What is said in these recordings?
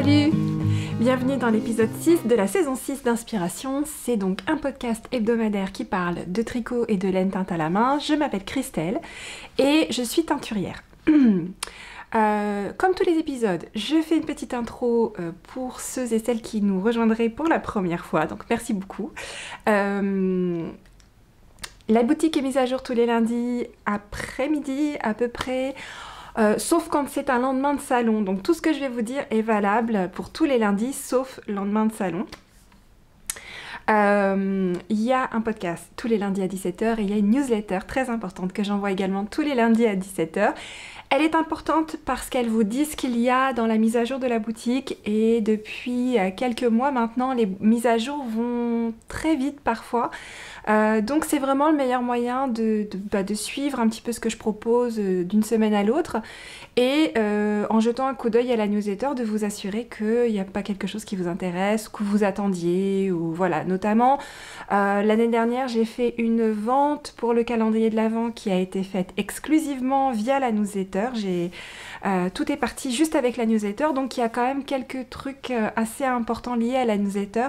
Salut! Bienvenue dans l'épisode 6 de la saison 6 d'Inspiration. C'est donc un podcast hebdomadaire qui parle de tricot et de laine teinte à la main. Je m'appelle Christelle et je suis teinturière. Comme tous les épisodes, je fais une petite intro pour ceux et celles qui nous rejoindraient pour la première fois, donc merci beaucoup. La boutique est mise à jour tous les lundis après-midi à peu près, sauf quand c'est un lendemain de salon. Donc tout ce que je vais vous dire est valable pour tous les lundis, sauf lendemain de salon. Il y a un podcast tous les lundis à 17h et il y a une newsletter très importante que j'envoie également tous les lundis à 17h. Elle est importante parce qu'elle vous dit ce qu'il y a dans la mise à jour de la boutique et depuis quelques mois maintenant, les mises à jour vont très vite parfois. Donc c'est vraiment le meilleur moyen de suivre un petit peu ce que je propose d'une semaine à l'autre et en jetant un coup d'œil à la newsletter de vous assurer qu'il n'y a pas quelque chose qui vous intéresse, que vous attendiez ou voilà. Notamment l'année dernière j'ai fait une vente pour le calendrier de l'Avent qui a été faite exclusivement via la newsletter. Tout est parti juste avec la newsletter, donc il y a quand même quelques trucs assez importants liés à la newsletter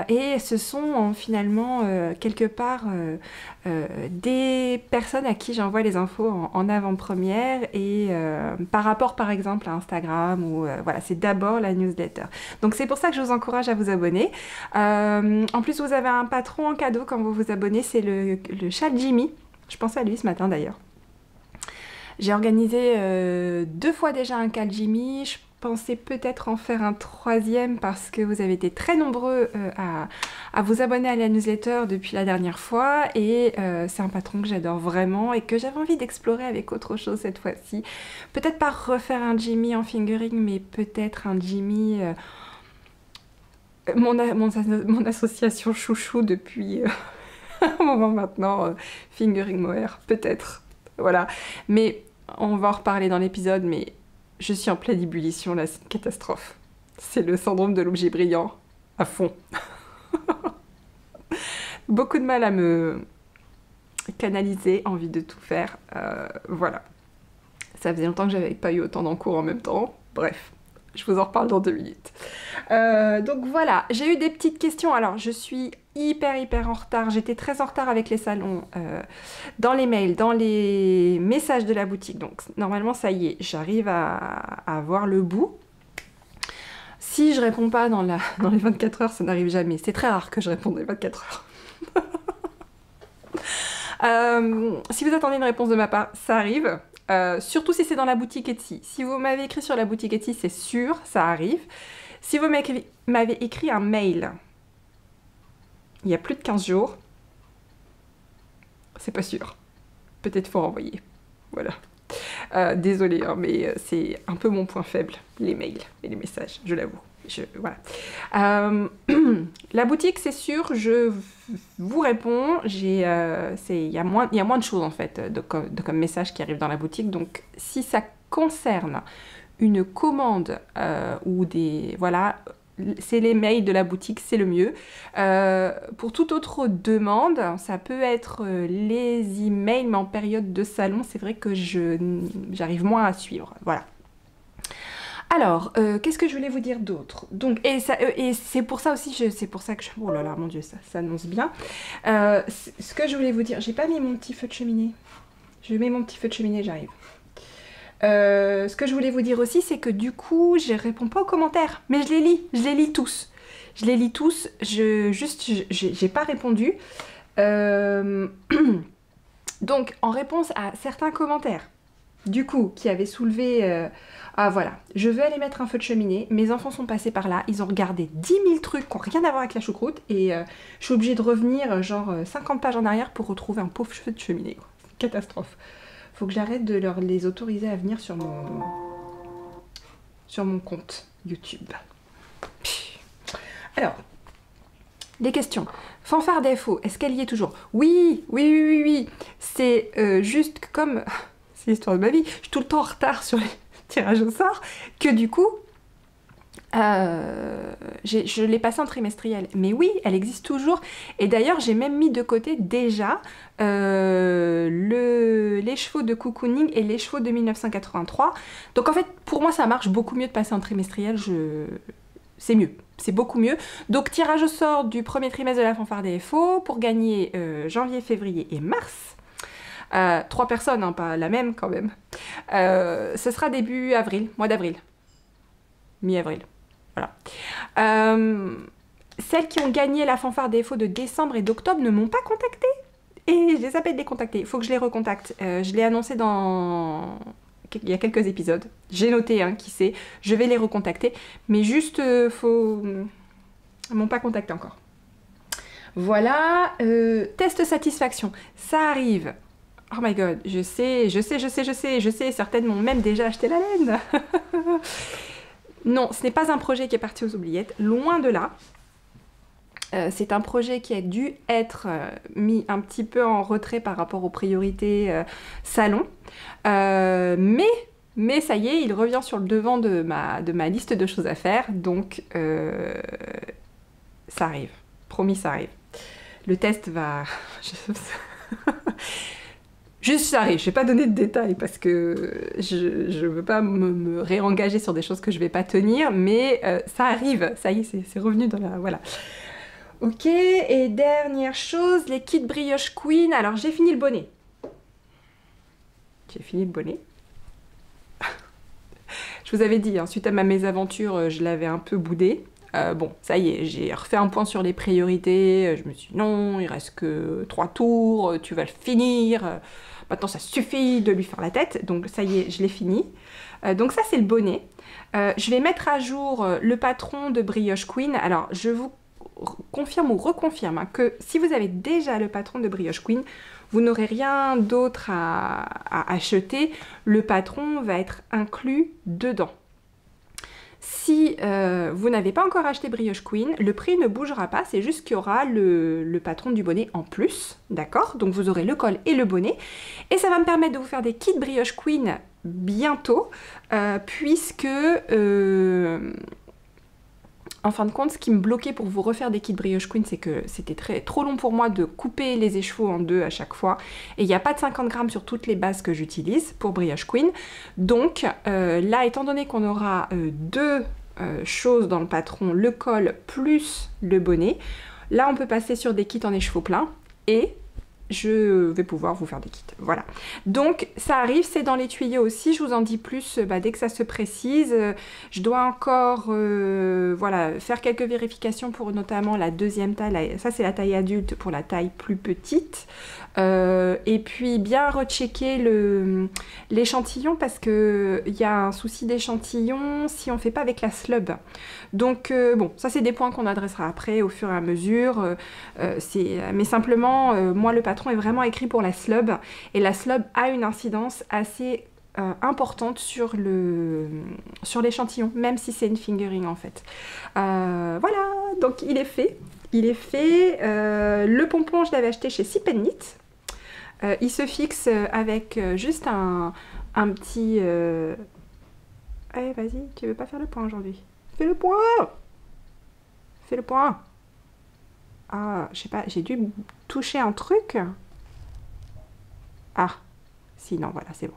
et ce sont finalement quelque part des personnes à qui j'envoie les infos en avant-première et par rapport par exemple à Instagram ou voilà, c'est d'abord la newsletter. Donc c'est pour ça que je vous encourage à vous abonner. En plus vous avez un patron en cadeau quand vous vous abonnez, c'est le chat Jimmy. Je pensais à lui ce matin d'ailleurs. J'ai organisé 2 fois déjà un Cal Jimmy. Je pensais peut-être en faire un 3e parce que vous avez été très nombreux à vous abonner à la newsletter depuis la dernière fois et c'est un patron que j'adore vraiment et que j'avais envie d'explorer avec autre chose cette fois-ci. Peut-être pas refaire un Jimmy en fingering, mais peut-être un Jimmy... mon association chouchou depuis un moment maintenant, fingering mohair, peut-être. Voilà, mais on va en reparler dans l'épisode, mais je suis en pleine ébullition là, c'est une catastrophe. C'est le syndrome de l'objet brillant à fond. Beaucoup de mal à me canaliser, envie de tout faire, voilà. Ça faisait longtemps que j'avais pas eu autant d'encours en même temps, bref. Je vous en reparle dans 2 minutes. Donc voilà, j'ai eu des petites questions. Alors, je suis hyper en retard. J'étais très en retard avec les salons, dans les mails, dans les messages de la boutique. Donc, normalement, ça y est, j'arrive à voir le bout. Si je réponds pas dans les 24 heures, ça n'arrive jamais. C'est très rare que je réponde dans les 24 heures. Si vous attendez une réponse de ma part, ça arrive. Surtout si c'est dans la boutique Etsy. Si vous m'avez écrit sur la boutique Etsy, c'est sûr, ça arrive. Si vous m'avez écrit un mail il y a plus de 15 jours, c'est pas sûr. Peut-être faut renvoyer. Voilà. Désolée, hein, mais c'est un peu mon point faible, les mails et les messages, je l'avoue. Voilà. La boutique, c'est sûr, je vous réponds. Il y a moins de choses en fait comme messages qui arrivent dans la boutique. Donc, si ça concerne une commande ou des voilà, c'est les mails de la boutique, c'est le mieux. Pour toute autre demande, ça peut être les emails, mais en période de salon, c'est vrai que j'arrive moins à suivre. Voilà. Alors, qu'est-ce que je voulais vous dire d'autre? Donc, et c'est pour ça aussi, c'est pour ça que oh là là, mon Dieu, ça annonce bien. Ce que je voulais vous dire, j'ai pas mis mon petit feu de cheminée. Je mets mon petit feu de cheminée, j'arrive. Ce que je voulais vous dire aussi, c'est que du coup, je réponds pas aux commentaires, mais je les lis tous. Je les lis tous, j'ai pas répondu. Donc, en réponse à certains commentaires, du coup, qui avaient soulevé... ah voilà, je veux aller mettre un feu de cheminée, mes enfants sont passés par là, ils ont regardé 10 000 trucs qui n'ont rien à voir avec la choucroute et je suis obligée de revenir genre 50 pages en arrière pour retrouver un pauvre feu de cheminée. Catastrophe. Faut que j'arrête de les autoriser à venir sur mon compte YouTube. Alors, des questions. Fanfare d'infos, est-ce qu'elle y est toujours? Oui. C'est juste comme... C'est l'histoire de ma vie. Je suis tout le temps en retard sur les tirages au sort, que du coup, Je l'ai passée en trimestriel. Mais oui, elle existe toujours. Et d'ailleurs, j'ai même mis de côté déjà les chevaux de cocooning et les chevaux de 1983. Donc en fait, pour moi, ça marche beaucoup mieux de passer en trimestriel. C'est mieux. C'est beaucoup mieux. Donc tirage au sort du premier trimestre de la fanfare des FO pour gagner janvier, février et mars. 3 personnes, hein, pas la même quand même. Ce sera début avril, mois d'avril. Mi-avril. Voilà. Celles qui ont gagné la fanfare des FO de décembre et d'octobre ne m'ont pas contactée. Et je les appelle décontactées. Il faut que je les recontacte. Je l'ai annoncé il y a quelques épisodes. J'ai noté, hein, qui sait. Je vais les recontacter. Mais juste, Elles m'ont pas contacté encore. Voilà. Test satisfaction. Ça arrive. Oh my god. Je sais. Certaines m'ont même déjà acheté la laine. Non, ce n'est pas un projet qui est parti aux oubliettes, loin de là. C'est un projet qui a dû être mis un petit peu en retrait par rapport aux priorités salon. Mais ça y est, il revient sur le devant de ma liste de choses à faire. Donc, ça arrive. Promis, ça arrive. Le test va... Juste ça arrive, je ne vais pas donner de détails parce que je ne veux pas me réengager sur des choses que je ne vais pas tenir, mais ça arrive, ça y est, c'est revenu dans la... Voilà. Ok, et dernière chose, les kits brioche queen. Alors j'ai fini le bonnet. Je vous avais dit, hein, suite à ma mésaventure, je l'avais un peu boudé. Bon, ça y est, j'ai refait un point sur les priorités. Je me suis dit non, il reste que 3 tours, tu vas le finir. Maintenant, ça suffit de lui faire la tête. Donc ça y est, je l'ai fini. Donc ça, c'est le bonnet. Je vais mettre à jour le patron de Brioche Queen. Alors, je vous confirme ou reconfirme, hein, que si vous avez déjà le patron de Brioche Queen, vous n'aurez rien d'autre à acheter. Le patron va être inclus dedans. Si vous n'avez pas encore acheté Brioche Queen, le prix ne bougera pas, c'est juste qu'il y aura le patron du bonnet en plus, d'accord? Donc vous aurez le col et le bonnet. Et ça va me permettre de vous faire des kits Brioche Queen bientôt, puisque... en fin de compte, ce qui me bloquait pour vous refaire des kits Brioche Queen, c'est que c'était trop long pour moi de couper les écheveaux en deux à chaque fois. Et il n'y a pas de 50 grammes sur toutes les bases que j'utilise pour Brioche Queen. Donc là, étant donné qu'on aura deux choses dans le patron, le col plus le bonnet, là on peut passer sur des kits en écheveaux pleins et je vais pouvoir vous faire des kits. Voilà. Donc ça arrive, c'est dans les tuyaux aussi. Je vous en dis plus dès que ça se précise. Je dois encore voilà, faire quelques vérifications pour notamment la deuxième taille. Ça c'est la taille adulte pour la taille plus petite. Et puis bien rechecker l'échantillon parce qu'il y a un souci d'échantillon si on ne fait pas avec la slub. Donc bon, ça c'est des points qu'on adressera après au fur et à mesure. Mais simplement, moi le patron est vraiment écrit pour la slub et la slub a une incidence assez importante sur l'échantillon, même si c'est une fingering en fait. Voilà, donc il est fait. Le pompon, je l'avais acheté chez Sip & Knit. Il se fixe avec juste un petit... Allez, vas-y, tu veux pas faire le point aujourd'hui? Fais le point! Fais le point! Ah, je sais pas, j'ai dû toucher un truc. Ah, si, non, voilà, c'est bon.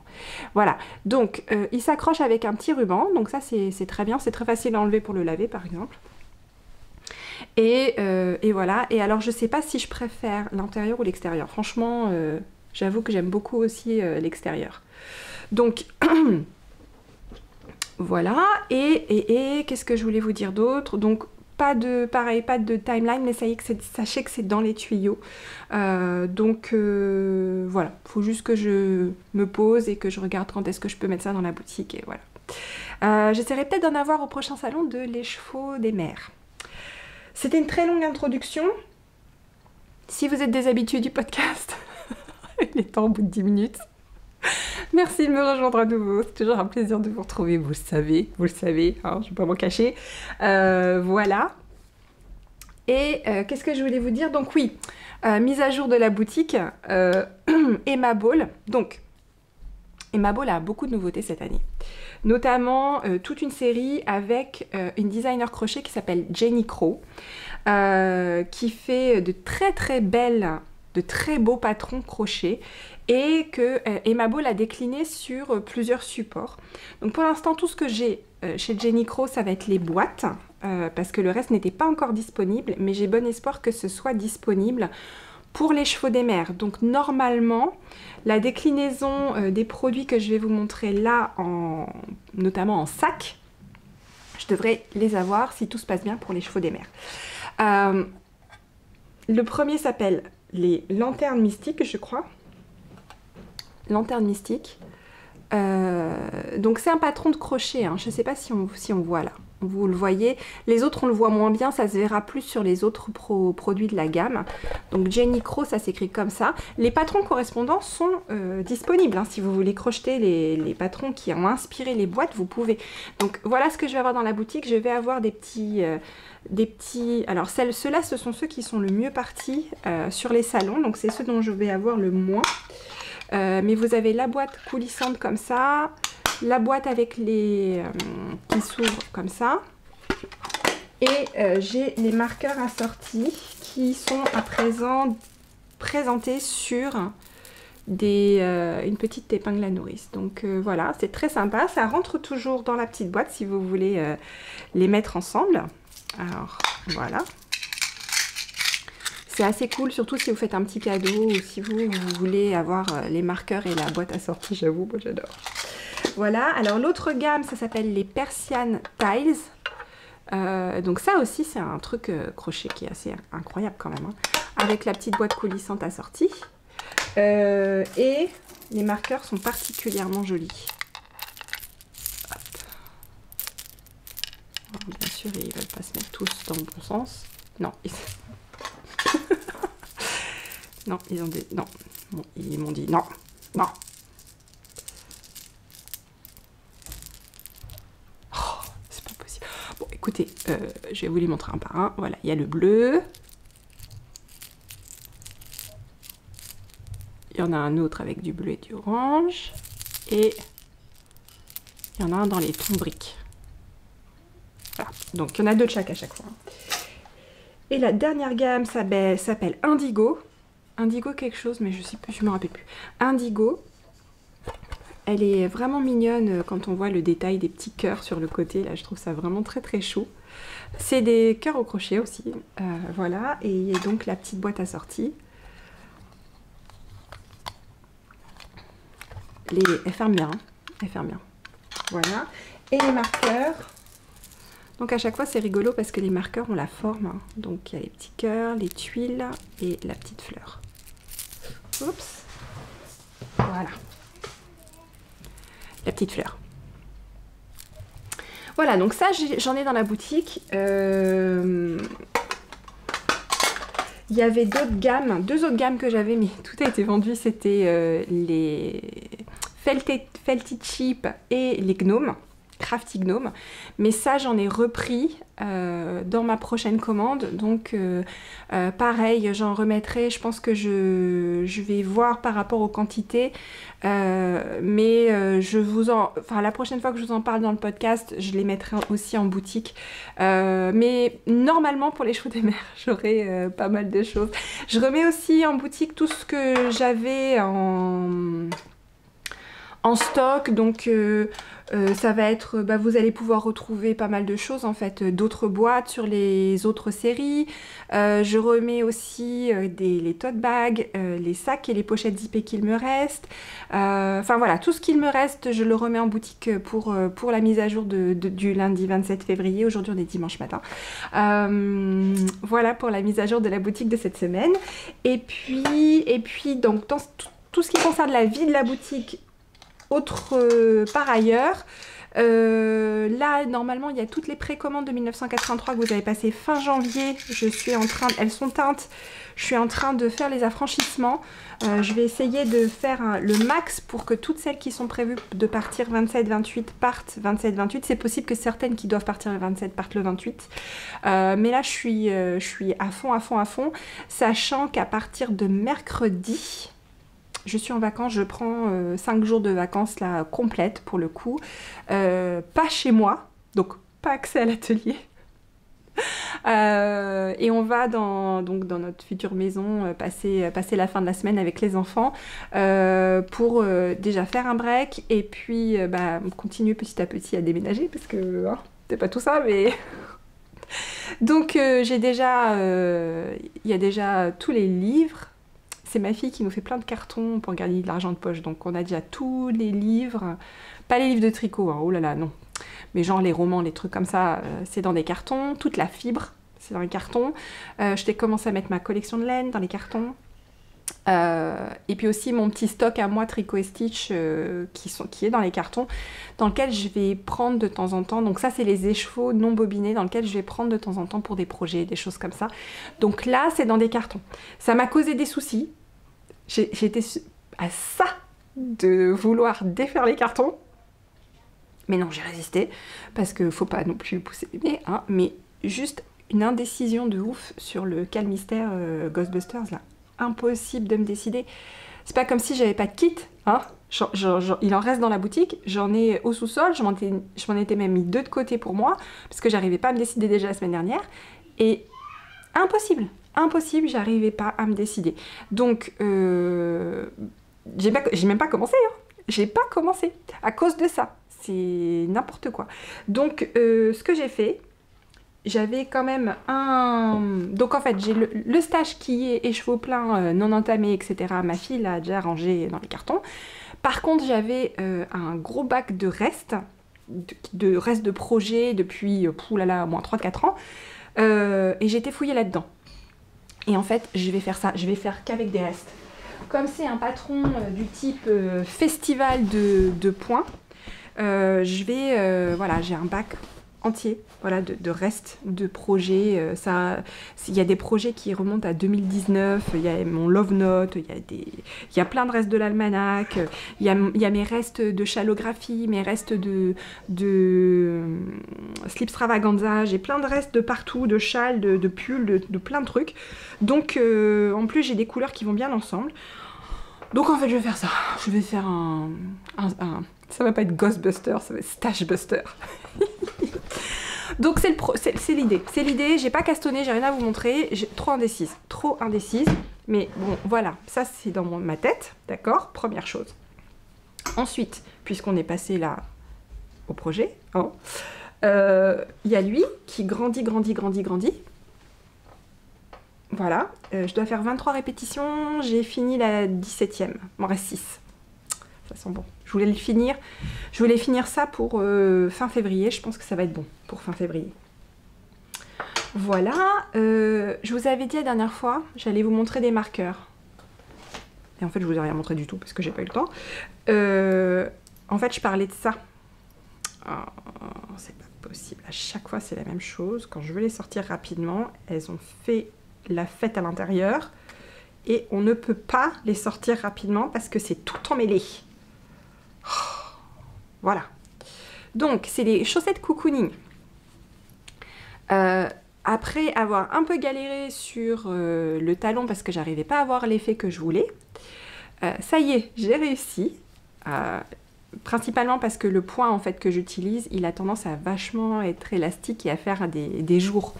Voilà, donc il s'accroche avec un petit ruban, donc ça c'est très bien, c'est très facile à enlever pour le laver par exemple. Et voilà, et alors je sais pas si je préfère l'intérieur ou l'extérieur. Franchement, j'avoue que j'aime beaucoup aussi l'extérieur. Donc, voilà, et qu'est-ce que je voulais vous dire d'autre? Donc, pas de timeline, mais ça y est, sachez que c'est dans les tuyaux. Donc, voilà, faut juste que je me pose et que je regarde quand est-ce que je peux mettre ça dans la boutique, et voilà. J'essaierai peut-être d'en avoir au prochain salon de l'écheveau des mers. C'était une très longue introduction. Si vous êtes des habitués du podcast, il est temps au bout de 10 minutes. Merci de me rejoindre à nouveau, c'est toujours un plaisir de vous retrouver, vous le savez, hein, je ne vais pas m'en cacher. Voilà. Et qu'est-ce que je voulais vous dire? Donc oui, mise à jour de la boutique, Emma Ball. Donc, Emma Ball a beaucoup de nouveautés cette année. Notamment toute une série avec une designer crochet qui s'appelle Jenny Crow, qui fait de très beaux patrons crochet et que Emma Ball a décliné sur plusieurs supports. Donc pour l'instant, tout ce que j'ai chez Jenny Crow, ça va être les boîtes, parce que le reste n'était pas encore disponible, mais j'ai bon espoir que ce soit disponible pour les chevaux des mers. Donc normalement, la déclinaison des produits que je vais vous montrer là, notamment en sac, je devrais les avoir si tout se passe bien pour les chevaux des mers. Le premier s'appelle les lanternes mystiques, je crois. Lanternes mystiques. Donc c'est un patron de crochet, hein. Je ne sais pas si on voit là. Vous le voyez, les autres on le voit moins bien, ça se verra plus sur les autres produits de la gamme. Donc Jenny Crow, ça s'écrit comme ça. Les patrons correspondants sont disponibles, hein. Si vous voulez crocheter les patrons qui ont inspiré les boîtes, vous pouvez. Donc voilà ce que je vais avoir dans la boutique. Je vais avoir des petits... Alors ceux-là, ce sont ceux qui sont le mieux partis sur les salons, donc c'est ceux dont je vais avoir le moins. Mais vous avez la boîte coulissante comme ça, la boîte avec les qui s'ouvrent comme ça, et j'ai les marqueurs assortis qui sont à présent présentés sur une petite épingle à nourrice. Donc voilà, c'est très sympa, ça rentre toujours dans la petite boîte si vous voulez les mettre ensemble. Alors voilà. C'est assez cool, surtout si vous faites un petit cadeau ou si vous voulez avoir les marqueurs et la boîte assortie, j'avoue, moi j'adore. Voilà, alors l'autre gamme, ça s'appelle les Persian Tiles. Donc ça aussi, c'est un truc crochet qui est assez incroyable quand même, hein, avec la petite boîte coulissante assortie. Et les marqueurs sont particulièrement jolis. Hop. Alors, bien sûr, ils ne veulent pas se mettre tous dans le bon sens. Non, non, ils ont des... Non, bon, ils m'ont dit non, non. Oh, c'est pas possible. Bon, écoutez, je vais vous les montrer un par un. Voilà, il y a le bleu. Il y en a un autre avec du bleu et du orange. Et il y en a un dans les tons briques. Voilà, donc il y en a deux de chaque à chaque fois. Et la dernière gamme s'appelle Indigo. Indigo quelque chose, mais je me rappelle plus. Indigo. Elle est vraiment mignonne quand on voit le détail des petits cœurs sur le côté. Là, je trouve ça vraiment très très chou. C'est des cœurs au crochet aussi. Voilà. Et il y a donc la petite boîte assortie. Elle ferme bien. Hein. Elle ferme bien. Voilà. Et les marqueurs. Donc à chaque fois c'est rigolo parce que les marqueurs ont la forme, hein. Donc il y a les petits cœurs, les tuiles et la petite fleur. Oups. Voilà. La petite fleur. Voilà, donc ça j'en ai dans la boutique. Il y avait d'autres gammes, deux autres gammes que j'avais, mais tout a été vendu. C'était les Felty Cheap et les gnomes. Crafty Gnome, mais ça j'en ai repris dans ma prochaine commande, donc pareil, j'en remettrai. Je pense que je vais voir par rapport aux quantités, mais la prochaine fois que je vous en parle dans le podcast, je les mettrai aussi en boutique, mais normalement pour les chevaux des mers j'aurai pas mal de choses. Je remets aussi en boutique tout ce que j'avais en stock, donc ça va être, vous allez pouvoir retrouver pas mal de choses en fait, d'autres boîtes sur les autres séries. Je remets aussi les tote bags, les sacs et les pochettes zippées qu'il me reste. Enfin voilà, tout ce qu'il me reste, je le remets en boutique pour la mise à jour du lundi 27 février. Aujourd'hui on est dimanche matin. Voilà pour la mise à jour de la boutique de cette semaine. Et puis donc dans tout ce qui concerne la vie de la boutique, par ailleurs, là normalement il y a toutes les précommandes de 1983 que vous avez passées fin janvier. Elles sont teintes. Je suis en train de faire les affranchissements. Je vais essayer de faire le max pour que toutes celles qui sont prévues de partir 27-28 partent 27-28. C'est possible que certaines qui doivent partir le 27 partent le 28. Mais là je suis à fond, sachant qu'à partir de mercredi, je suis en vacances, je prends 5 jours de vacances là complètes pour le coup. Pas chez moi, donc pas accès à l'atelier. Et on va donc dans notre future maison passer la fin de la semaine avec les enfants pour déjà faire un break et puis continuer petit à petit à déménager parce que c'est pas tout ça mais... Donc il y a déjà tous les livres. C'est ma fille qui nous fait plein de cartons pour garder de l'argent de poche. Donc on a déjà tous les livres, pas les livres de tricot, hein, oh là là non. Mais genre les romans, les trucs comme ça, c'est dans des cartons. Toute la fibre, c'est dans les cartons. Je t'ai commencé à mettre ma collection de laine dans les cartons. Et puis aussi mon petit stock à moi Tricot et Stitch qui est dans les cartons, dans lequel je vais prendre de temps en temps. Donc ça c'est les écheveaux non bobinés dans lequel je vais prendre de temps en temps pour des projets, des choses comme ça. Donc là c'est dans des cartons. Ça m'a causé des soucis. J'étais à ça de vouloir défaire les cartons. Mais non, j'ai résisté, parce que faut pas non plus pousser les nez, hein, mais juste une indécision de ouf sur le Calmystère Ghostbusters, là. Impossible de me décider. C'est pas comme si j'avais pas de kit, hein. Il en reste dans la boutique, j'en ai au sous-sol, je m'en étais même mis 2 de côté pour moi, parce que j'arrivais pas à me décider déjà la semaine dernière, et impossible, j'arrivais pas à me décider. Donc, j'ai même pas commencé, hein. J'ai pas commencé, à cause de ça. C'est n'importe quoi. Donc, ce que j'ai fait, j'avais quand même un... Donc, en fait, j'ai le stage qui est écheveau plein, non entamé, etc. Ma fille l'a déjà rangé dans les cartons. Par contre, j'avais un gros bac de restes, de projets depuis, oulala, au moins 3-4 ans. Et j'étais fouillée là-dedans. Et en fait, je vais faire ça. Je vais faire qu'avec des restes. Comme c'est un patron du type festival de points, voilà, j'ai un bac entier, voilà, de restes de projets. Il y a des projets qui remontent à 2019, il y a mon Love Note, il y a plein de restes de l'almanach, il y a mes restes de chalographie, mes restes de slipstravaganza, j'ai plein de restes de partout, de châles, de pulls, de plein de trucs. Donc, en plus, j'ai des couleurs qui vont bien ensemble. Donc, en fait, je vais faire ça. Je vais faire ça va pas être Ghostbuster, ça va être Stashbuster. Donc c'est l'idée. C'est l'idée, j'ai pas castonné, j'ai rien à vous montrer. Trop indécise. Mais bon, voilà, ça c'est dans ma tête, d'accord? Première chose. Ensuite, puisqu'on est passé là au projet, hein, y a lui qui grandit. Voilà, je dois faire 23 répétitions, j'ai fini la 17e, il m'en reste 6. Ça sent bon. Je voulais finir ça pour fin février. Je pense que ça va être bon pour fin février. Voilà. Je vous avais dit la dernière fois, j'allais vous montrer des marqueurs. Et en fait, je vous ai rien montré du tout parce que j'ai pas eu le temps. En fait, je parlais de ça. Oh, c'est pas possible. À chaque fois, c'est la même chose. Quand je veux les sortir rapidement, elles ont fait la fête à l'intérieur. Et on ne peut pas les sortir rapidement parce que c'est tout emmêlé. Voilà. Donc, c'est les chaussettes cocooning. Après avoir un peu galéré sur le talon parce que j'arrivais pas à avoir l'effet que je voulais, ça y est, j'ai réussi. Principalement parce que le point en fait que j'utilise, il a tendance à vachement être élastique et à faire des jours.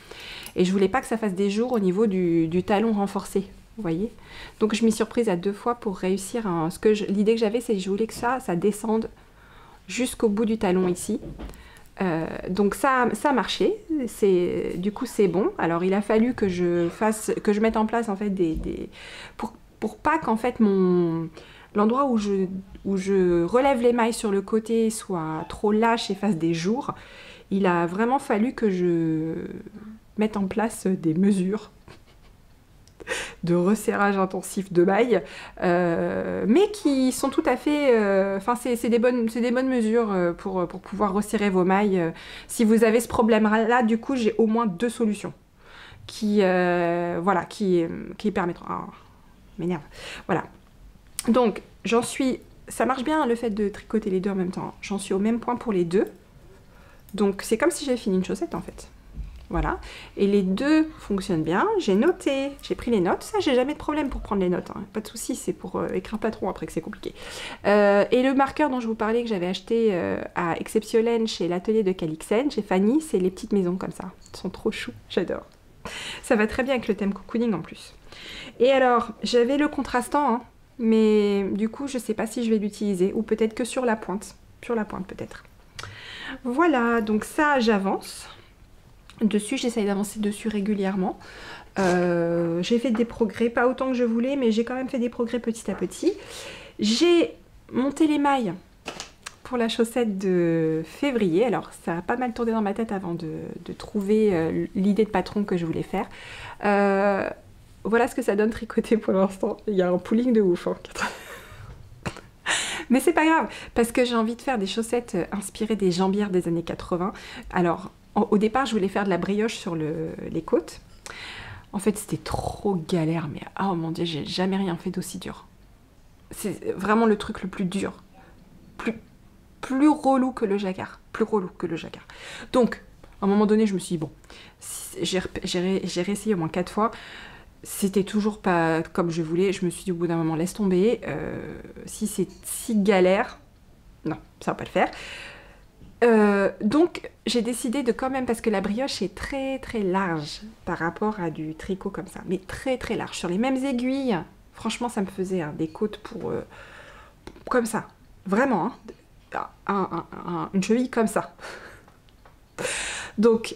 Et je voulais pas que ça fasse des jours au niveau du talon renforcé. Vous voyez, donc je m'y suis surprise à 2 fois pour réussir. L'idée que j'avais, c'est que je voulais que ça descende jusqu'au bout du talon ici. Donc ça a marché. Du coup, c'est bon. Alors, il a fallu que je mette en place en fait pour pas qu'en fait l'endroit où je relève les mailles sur le côté soit trop lâche et fasse des jours. Il a vraiment fallu que je mette en place des mesures de resserrage intensif de mailles, mais qui sont tout à fait... Enfin, c'est des bonnes mesures pour pouvoir resserrer vos mailles. Si vous avez ce problème-là, du coup, j'ai au moins 2 solutions qui permettront... Oh, m'énerve. Voilà. Donc, ça marche bien, le fait de tricoter les 2 en même temps. J'en suis au même point pour les 2. Donc, c'est comme si j'avais fini une chaussette, en fait. Voilà, et les deux fonctionnent bien. J'ai noté, j'ai pris les notes. Ça, j'ai jamais de problème pour prendre les notes, hein. Pas de souci, c'est pour écrire patron après que c'est compliqué. Et le marqueur dont je vous parlais que j'avais acheté à Exceptiolène chez l'atelier de Calixen, chez Fanny, c'est les petites maisons comme ça. Elles sont trop choux, j'adore. Ça va très bien avec le thème cocooning en plus. Et alors, j'avais le contrastant, hein, mais du coup, je sais pas si je vais l'utiliser, ou peut-être que sur la pointe. Sur la pointe, peut-être. Voilà, donc ça, j'avance. Dessus, j'essaye d'avancer dessus régulièrement. J'ai fait des progrès, pas autant que je voulais, mais j'ai quand même fait des progrès petit à petit. J'ai monté les mailles pour la chaussette de février. Alors, ça a pas mal tourné dans ma tête avant de trouver l'idée de patron que je voulais faire. Voilà ce que ça donne tricoté pour l'instant. Il y a un pooling de ouf, hein. Mais c'est pas grave, parce que j'ai envie de faire des chaussettes inspirées des jambières des années 80. Alors, au départ, je voulais faire de la brioche sur les côtes. En fait, c'était trop galère, mais oh mon dieu, j'ai jamais rien fait d'aussi dur. C'est vraiment le truc le plus dur. Plus relou que le jacquard. Plus relou que le jacquard. Donc, à un moment donné, je me suis dit, bon, j'ai réessayé au moins 4 fois. C'était toujours pas comme je voulais. Je me suis dit, au bout d'un moment, laisse tomber. Si c'est si galère, non, ça va pas le faire. Donc j'ai décidé de quand même, parce que la brioche est très très large par rapport à du tricot comme ça, mais très très large. Sur les mêmes aiguilles, franchement ça me faisait des côtes pour comme ça, vraiment, hein, une cheville comme ça. Donc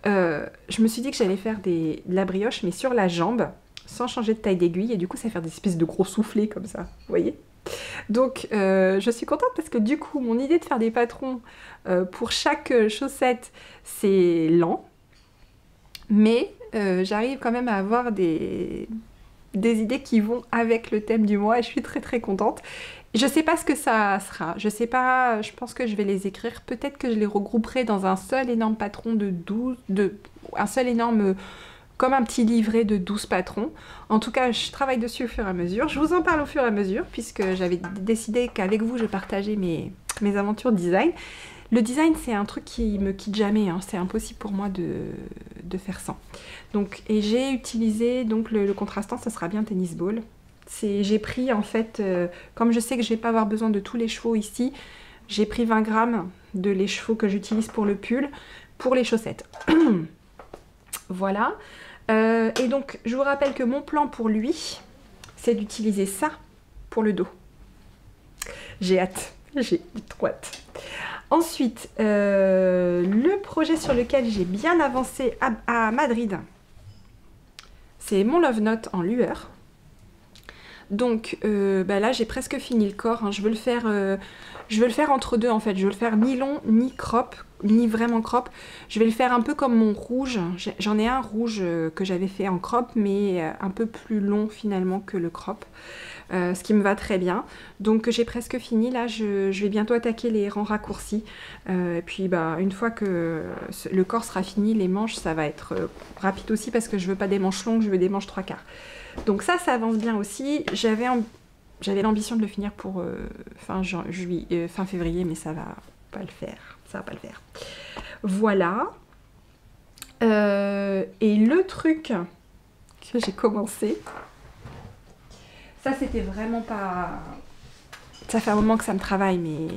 je me suis dit que j'allais faire de la brioche mais sur la jambe, sans changer de taille d'aiguille, et du coup ça va faire des espèces de gros soufflets comme ça, vous voyez. Donc je suis contente parce que du coup mon idée de faire des patrons pour chaque chaussette c'est lent, mais j'arrive quand même à avoir des idées qui vont avec le thème du mois et je suis très très contente. Je sais pas ce que ça sera, je sais pas, je pense que je vais les écrire, peut-être que je les regrouperai dans un seul énorme patron un seul énorme, comme un petit livret de 12 patrons. En tout cas, je travaille dessus au fur et à mesure. Je vous en parle au fur et à mesure, puisque j'avais décidé qu'avec vous, je partageais mes aventures design. Le design, c'est un truc qui me quitte jamais, hein. C'est impossible pour moi de faire sans. Donc, et j'ai utilisé, donc le contrastant, ça sera bien tennis ball. J'ai pris, en fait, comme je sais que je vais pas avoir besoin de tous les chevaux ici, j'ai pris 20 grammes de les chevaux que j'utilise pour le pull, pour les chaussettes. Voilà. Et donc, je vous rappelle que mon plan pour lui, c'est d'utiliser ça pour le dos. J'ai hâte, j'ai trop hâte. Ensuite, le projet sur lequel j'ai bien avancé à Madrid, c'est mon Love Note en lueur. Donc là, j'ai presque fini le corps, hein. Je veux le faire entre deux en fait. Je veux le faire ni long, ni crop, ni vraiment crop. Je vais le faire un peu comme mon rouge. J'en ai un rouge que j'avais fait en crop, mais un peu plus long finalement que le crop. Ce qui me va très bien. Donc j'ai presque fini. Là, je vais bientôt attaquer les rangs raccourcis. Et puis une fois que le corps sera fini, les manches, ça va être rapide aussi parce que je veux pas des manches longues, je veux des manches 3/4. Donc ça avance bien aussi. J'avais l'ambition de le finir pour fin février, mais ça va pas le faire. Ça va pas le faire. Voilà. Et le truc que j'ai commencé, ça c'était vraiment pas... Ça fait un moment que ça me travaille, mais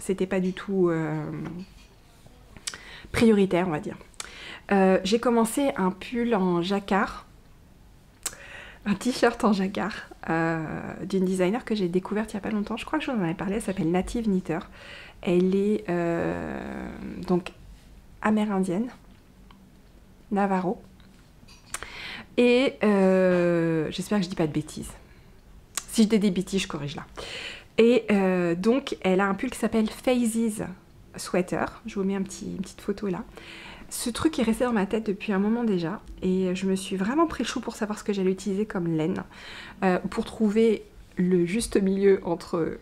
c'était pas du tout prioritaire, on va dire. J'ai commencé un pull en jacquard. Un t-shirt en jacquard d'une designer que j'ai découverte il n'y a pas longtemps. Je crois que je vous en avais parlé, elle s'appelle Native Knitter. Elle est donc amérindienne, Navarro. Et j'espère que je dis pas de bêtises. Si je dis des bêtises, je corrige là. Et donc elle a un pull qui s'appelle Phases Sweater. Je vous mets une petite photo là. Ce truc est resté dans ma tête depuis un moment déjà et je me suis vraiment pris le chou pour savoir ce que j'allais utiliser comme laine pour trouver le juste milieu entre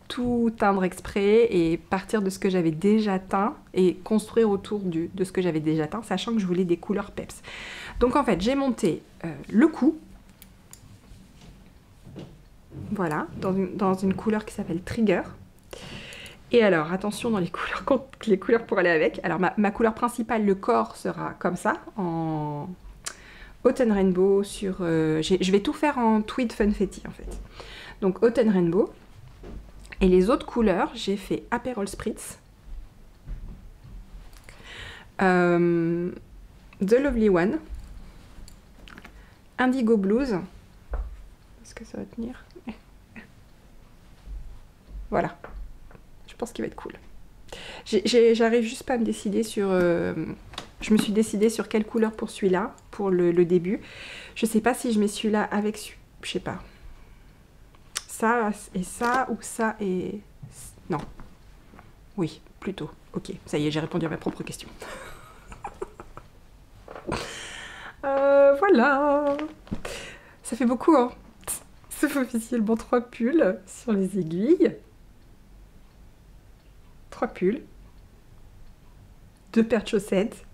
tout teindre exprès et partir de ce que j'avais déjà teint et construire autour de ce que j'avais déjà teint, sachant que je voulais des couleurs peps. Donc en fait, j'ai monté le cou, voilà, dans une couleur qui s'appelle Trigger. Et alors, attention dans les couleurs pour aller avec. Alors, ma couleur principale, le corps, sera comme ça, en Autumn Rainbow sur... je vais tout faire en Tweed Funfetti, en fait. Donc, Autumn Rainbow. Et les autres couleurs, j'ai fait Aperol Spritz. The Lovely One. Indigo Blues. Est-ce que ça va tenir? Voilà. Je pense qu'il va être cool. J'arrive juste pas à me décider sur... je me suis décidée sur quelle couleur pour celui-là, pour le début. Je sais pas si je mets celui-là avec... Je sais pas. Ça et ça, ou ça et... Non. Oui, plutôt. Ok, ça y est, j'ai répondu à ma propre question. Voilà. Ça fait beaucoup, hein. Ça fait officiellement 3 pulls sur les aiguilles. 3 pulls. 2 paires de chaussettes.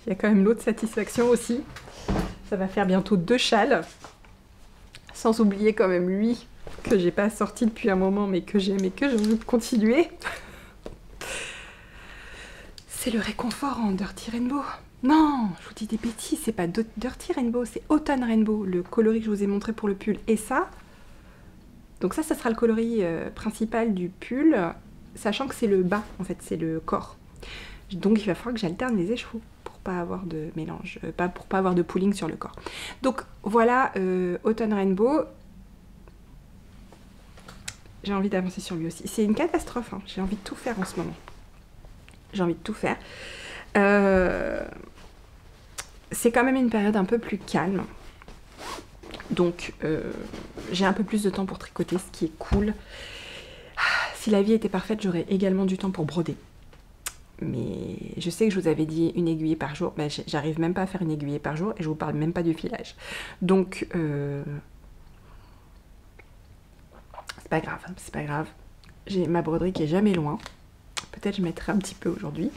Il y a quand même l'autre satisfaction aussi. Ça va faire bientôt 2 châles. Sans oublier quand même lui, que j'ai pas sorti depuis un moment, mais que j'aime et que j'ai envie de continuer. C'est le réconfort en Dirty Rainbow. Non, je vous dis des bêtises, c'est pas Dirty Rainbow, c'est Autumn Rainbow, le coloris que je vous ai montré pour le pull. Et ça, donc ça sera le coloris principal du pull, sachant que c'est le bas, en fait, c'est le corps. Donc il va falloir que j'alterne les écheveaux pour pas avoir de mélange, pour pas avoir de pooling sur le corps. Donc voilà, Autumn Rainbow. J'ai envie d'avancer sur lui aussi. C'est une catastrophe, hein. J'ai envie de tout faire en ce moment. J'ai envie de tout faire. C'est quand même une période un peu plus calme. Donc, j'ai un peu plus de temps pour tricoter, ce qui est cool. Si la vie était parfaite, j'aurais également du temps pour broder. Mais je sais que je vous avais dit une aiguillée par jour. Mais j'arrive même pas à faire une aiguillée par jour et je vous parle même pas du filage. Donc, c'est pas grave, c'est pas grave. J'ai ma broderie qui est jamais loin. Peut-être je mettrai un petit peu aujourd'hui.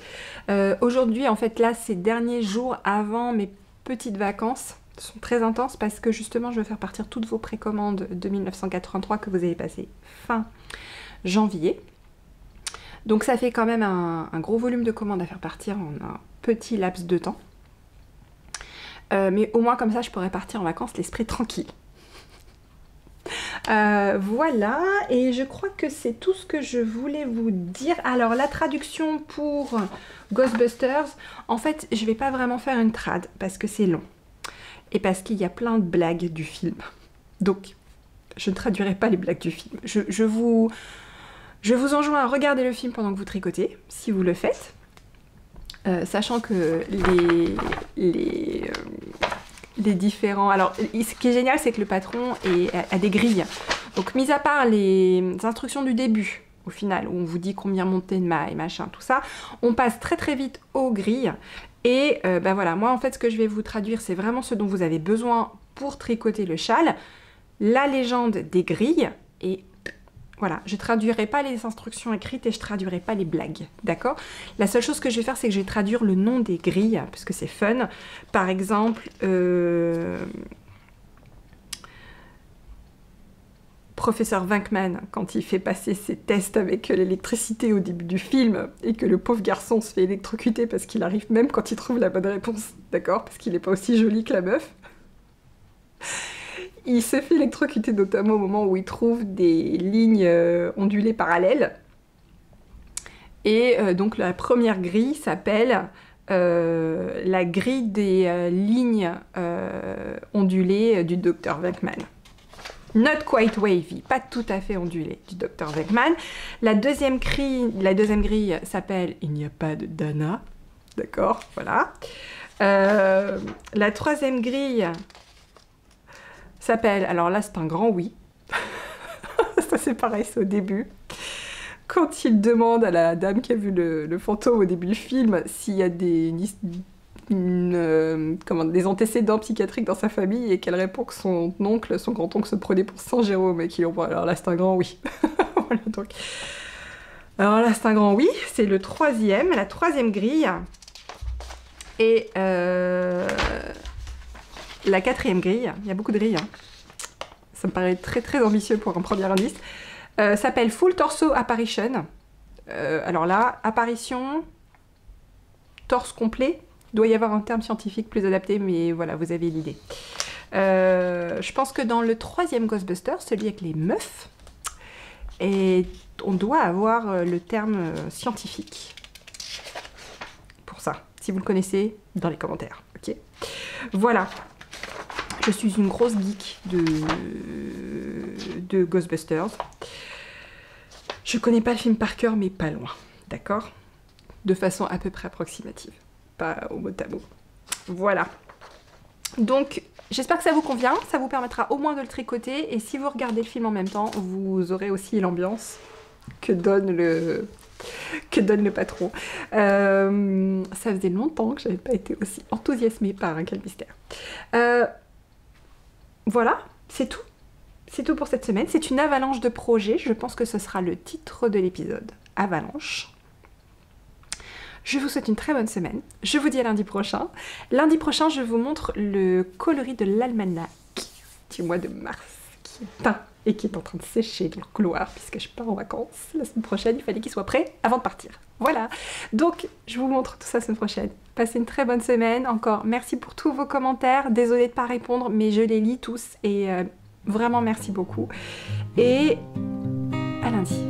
Aujourd'hui, en fait, là, ces derniers jours avant mes petites vacances sont très intenses parce que justement, je vais faire partir toutes vos précommandes de 1983 que vous avez passées fin janvier. Donc ça fait quand même un gros volume de commandes à faire partir en un petit laps de temps. Mais au moins comme ça, je pourrais partir en vacances l'esprit tranquille. Voilà, et je crois que c'est tout ce que je voulais vous dire. Alors la traduction pour Ghostbusters, en fait je vais pas vraiment faire une trad parce que c'est long et parce qu'il y a plein de blagues du film, donc je ne traduirai pas les blagues du film. Je vous enjoins à regarder le film pendant que vous tricotez, si vous le faites, sachant que les différents... Alors, ce qui est génial, c'est que le patron a des grilles. Donc, mis à part les instructions du début, au final, où on vous dit combien monter de mailles, machin, tout ça, on passe très très vite aux grilles. Et ben voilà, moi, en fait, ce que je vais vous traduire, c'est vraiment ce dont vous avez besoin pour tricoter le châle, la légende des grilles, et voilà, je traduirai pas les instructions écrites et je traduirai pas les blagues, d'accord? La seule chose que je vais faire, c'est que je vais traduire le nom des grilles, parce que c'est fun. Par exemple, Professeur Venkman, quand il fait passer ses tests avec l'électricité au début du film, et que le pauvre garçon se fait électrocuter parce qu'il arrive même quand il trouve la bonne réponse, d'accord? Parce qu'il n'est pas aussi joli que la meuf. Il se fait électrocuter notamment au moment où il trouve des lignes ondulées parallèles. Et donc la première grille s'appelle la grille des lignes ondulées du Dr Venkman. Not quite wavy, pas tout à fait ondulée du Dr Venkman. La deuxième grille s'appelle Il n'y a pas de Dana. D'accord, voilà. La troisième grille s'appelle, alors là c'est un grand oui, ça c'est pareil, c'est au début, quand il demande à la dame qui a vu le fantôme au début du film s'il y a des antécédents psychiatriques dans sa famille et qu'elle répond que son grand-oncle se prenait pour Saint Jérôme et qu'il envoie, alors là c'est un grand oui. Voilà, donc. Alors là c'est un grand oui, c'est la troisième grille, et la quatrième grille, il y a beaucoup de grilles, hein. Ça me paraît très très ambitieux pour un premier indice. S'appelle Full Torso Apparition. Alors là, apparition, torse complet. Doit y avoir un terme scientifique plus adapté, mais voilà, vous avez l'idée. Je pense que dans le 3e Ghostbusters, celui avec les meufs, et on doit avoir le terme scientifique pour ça. Si vous le connaissez, dans les commentaires. Ok. Voilà. Je suis une grosse geek de Ghostbusters. Je connais pas le film par cœur, mais pas loin. D'accord? De façon à peu près approximative. Pas au mot à mot. Voilà. Donc, j'espère que ça vous convient. Ça vous permettra au moins de le tricoter. Et si vous regardez le film en même temps, vous aurez aussi l'ambiance que donne le patron. Ça faisait longtemps que j'avais pas été aussi enthousiasmée par un Quel Mystère. Voilà, c'est tout. C'est tout pour cette semaine. C'est une avalanche de projets. Je pense que ce sera le titre de l'épisode. Avalanche. Je vous souhaite une très bonne semaine. Je vous dis à lundi prochain. Lundi prochain, je vous montre le coloris de l'almanach du mois de mars qui est peint et qui est en train de sécher dans le couloir puisque je pars en vacances. La semaine prochaine, il fallait qu'il soit prêt avant de partir. Voilà. Donc, je vous montre tout ça la semaine prochaine. Passez une très bonne semaine. Encore, merci pour tous vos commentaires. Désolée de ne pas répondre, mais je les lis tous et vraiment merci beaucoup. Et à lundi.